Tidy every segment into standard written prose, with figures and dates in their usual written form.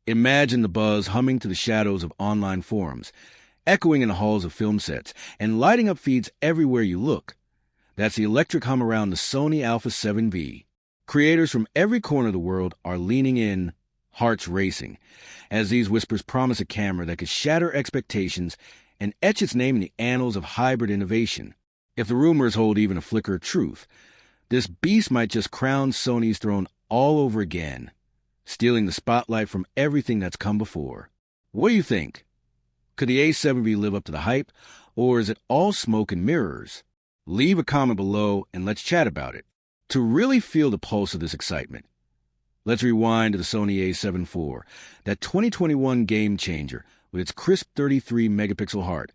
Imagine the buzz humming to the shadows of online forums, echoing in the halls of film sets, and lighting up feeds everywhere you look. That's the electric hum around the Sony A7V. Creators from every corner of the world are leaning in, hearts racing, as these whispers promise a camera that could shatter expectations and etch its name in the annals of hybrid innovation. If the rumors hold even a flicker of truth, this beast might just crown Sony's throne all over again, stealing the spotlight from everything that's come before. What do you think? Could the A7V live up to the hype, or is it all smoke and mirrors? Leave a comment below and let's chat about it. To really feel the pulse of this excitement, let's rewind to the Sony A7 IV, that 2021 game changer with its crisp 33-megapixel heart,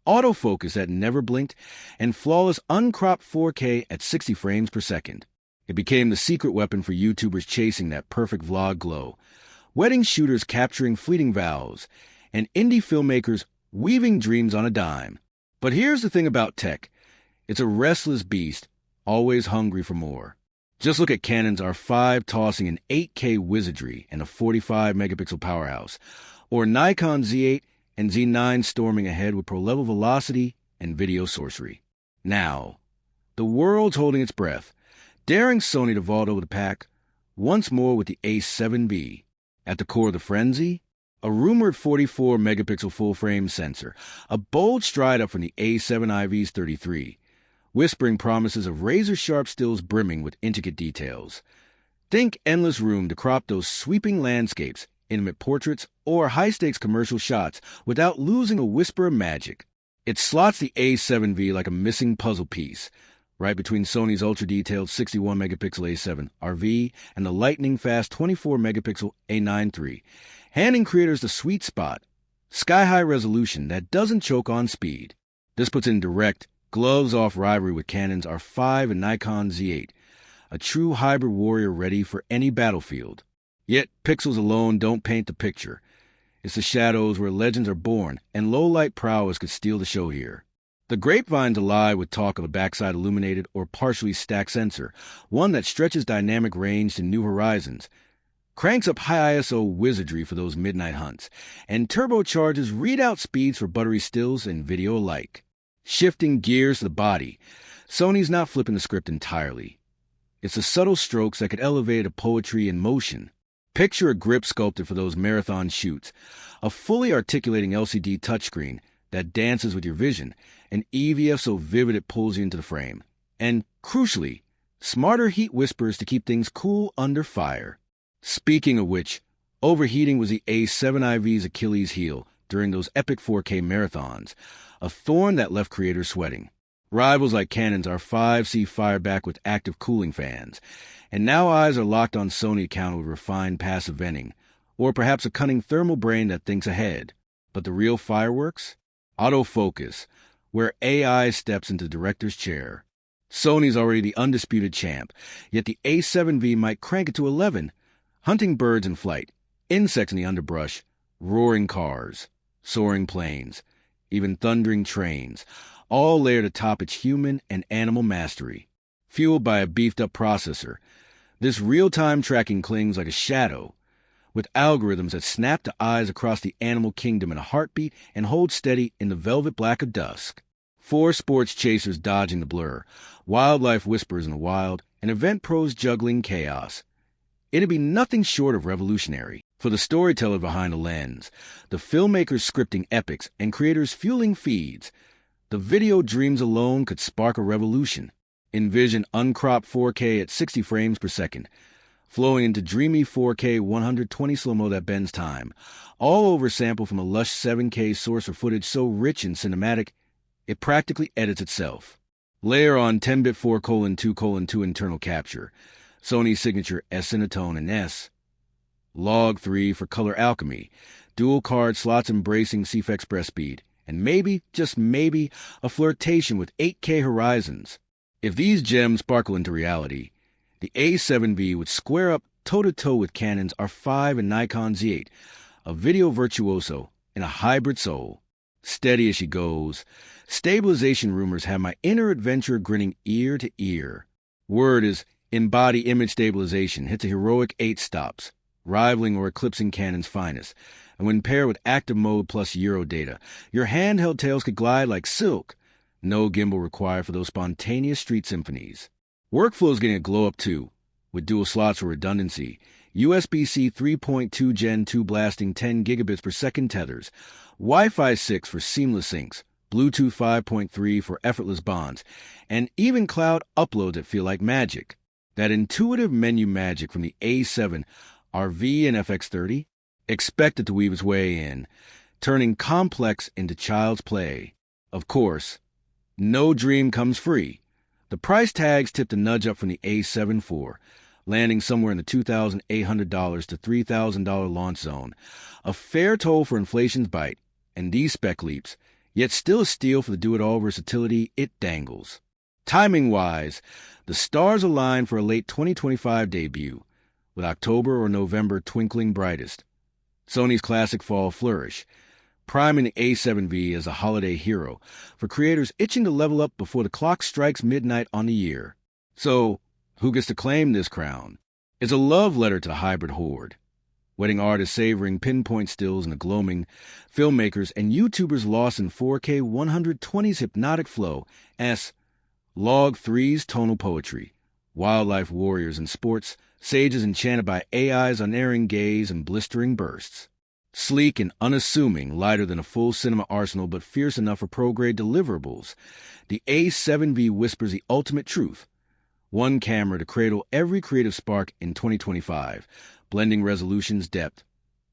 autofocus that never blinked, and flawless uncropped 4K at 60 frames per second. It became the secret weapon for YouTubers chasing that perfect vlog glow, wedding shooters capturing fleeting vows, and indie filmmakers weaving dreams on a dime. But here's the thing about tech. It's a restless beast, always hungry for more. Just look at Canon's R5 tossing an 8K wizardry and a 45-megapixel powerhouse, or Nikon Z8 and Z9 storming ahead with pro-level velocity and video sorcery. Now, the world's holding its breath, daring Sony to vault over the pack once more with the A7V. At the core of the frenzy, a rumored 44-megapixel full-frame sensor, a bold stride up from the A7IV's 33, whispering promises of razor-sharp stills brimming with intricate details. Think endless room to crop those sweeping landscapes, intimate portraits, or high-stakes commercial shots without losing a whisper of magic. It slots the A7V like a missing puzzle piece, right between Sony's ultra-detailed 61-megapixel A7 RV and the lightning-fast 24-megapixel A9 III, handing creators the sweet spot, sky-high resolution that doesn't choke on speed. This puts in direct, gloves-off rivalry with Canon's R5 and Nikon Z8, a true hybrid warrior ready for any battlefield. Yet pixels alone don't paint the picture. It's the shadows where legends are born, and low-light prowess could steal the show here. The grapevine's alive with talk of a backside illuminated or partially stacked sensor, one that stretches dynamic range to new horizons, cranks up high ISO wizardry for those midnight hunts, and turbocharges readout speeds for buttery stills and video alike. Shifting gears to the body, Sony's not flipping the script entirely. It's the subtle strokes that could elevate a poetry in motion. Picture a grip sculpted for those marathon shoots, a fully articulating LCD touchscreen that dances with your vision, an EVF so vivid it pulls you into the frame, and, crucially, smarter heat whispers to keep things cool under fire. Speaking of which, overheating was the A7IV's Achilles heel during those epic 4K marathons, a thorn that left creators sweating. Rivals like Canon's R5 see fire back with active cooling fans, and now eyes are locked on Sony account with refined passive venting, or perhaps a cunning thermal brain that thinks ahead. But the real fireworks? Autofocus, where AI steps into the director's chair. Sony's already the undisputed champ, yet the A7V might crank it to 11, hunting birds in flight, insects in the underbrush, roaring cars, soaring planes, even thundering trains, all layered atop its human and animal mastery. Fueled by a beefed-up processor, this real-time tracking clings like a shadow, with algorithms that snap to eyes across the animal kingdom in a heartbeat and hold steady in the velvet black of dusk. 4 sports chasers dodging the blur, wildlife whispers in the wild, and event pros juggling chaos. It'd be nothing short of revolutionary. For the storyteller behind the lens, the filmmakers scripting epics, and creators fueling feeds, the video dreams alone could spark a revolution. Envision uncropped 4K at 60 frames per second, flowing into dreamy 4K 120 slow-mo that bends time, all oversampled from a lush 7K source of footage so rich and cinematic, it practically edits itself. Layer on 10-bit 4:2:2 internal capture, Sony's signature S-Cinetone and S, Log 3 for color alchemy, dual card slots embracing CF Express speed, and maybe, just maybe, a flirtation with 8K horizons. If these gems sparkle into reality, the A7V would square up toe-to-toe with Canon's R5 and Nikon Z8, a video virtuoso in a hybrid soul. Steady as she goes, stabilization rumors have my inner adventurer grinning ear to ear. Word is embody image stabilization hits a heroic 8 stops, rivaling or eclipsing Canon's finest. And when paired with active mode plus Euro data, your handheld tails could glide like silk. No gimbal required for those spontaneous street symphonies. Workflow's getting a glow up too, with dual slots for redundancy, USB-C 3.2 Gen 2 blasting 10 gigabits per second tethers, Wi-Fi 6 for seamless syncs, Bluetooth 5.3 for effortless bonds, and even cloud uploads that feel like magic. That intuitive menu magic from the A7, RV, and FX30 expected to weave its way in, turning complex into child's play. Of course, no dream comes free. The price tags tipped a nudge up from the A7 IV, landing somewhere in the $2,800 to $3,000 launch zone, a fair toll for inflation's bite, and these spec leaps, yet still a steal for the do-it-all versatility it dangles. Timing-wise, the stars align for a late 2025 debut, with October or November twinkling brightest. Sony's classic fall flourish, priming the A7V as a holiday hero for creators itching to level up before the clock strikes midnight on the year. So, who gets to claim this crown? It's a love letter to the hybrid horde. Wedding artists savoring pinpoint stills in the gloaming, filmmakers and YouTubers lost in 4K 120's hypnotic flow, as Log 3's tonal poetry, wildlife warriors in sports, sages enchanted by AI's unerring gaze and blistering bursts. Sleek and unassuming, lighter than a full cinema arsenal but fierce enough for pro-grade deliverables, the A7V whispers the ultimate truth. One camera to cradle every creative spark in 2025, blending resolution's depth,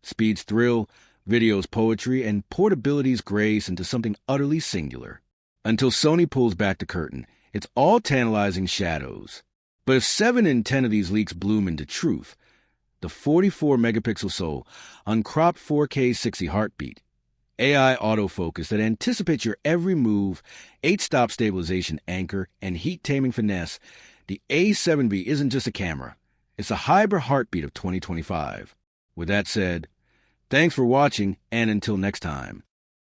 speed's thrill, video's poetry, and portability's grace into something utterly singular. Until Sony pulls back the curtain, it's all tantalizing shadows. But if 7 in 10 of these leaks bloom into truth, the 44-megapixel Soul, uncropped 4K 60 heartbeat, AI autofocus that anticipates your every move, 8-stop stabilization anchor, and heat-taming finesse, the A7V isn't just a camera. It's a hybrid heartbeat of 2025. With that said, thanks for watching, and until next time.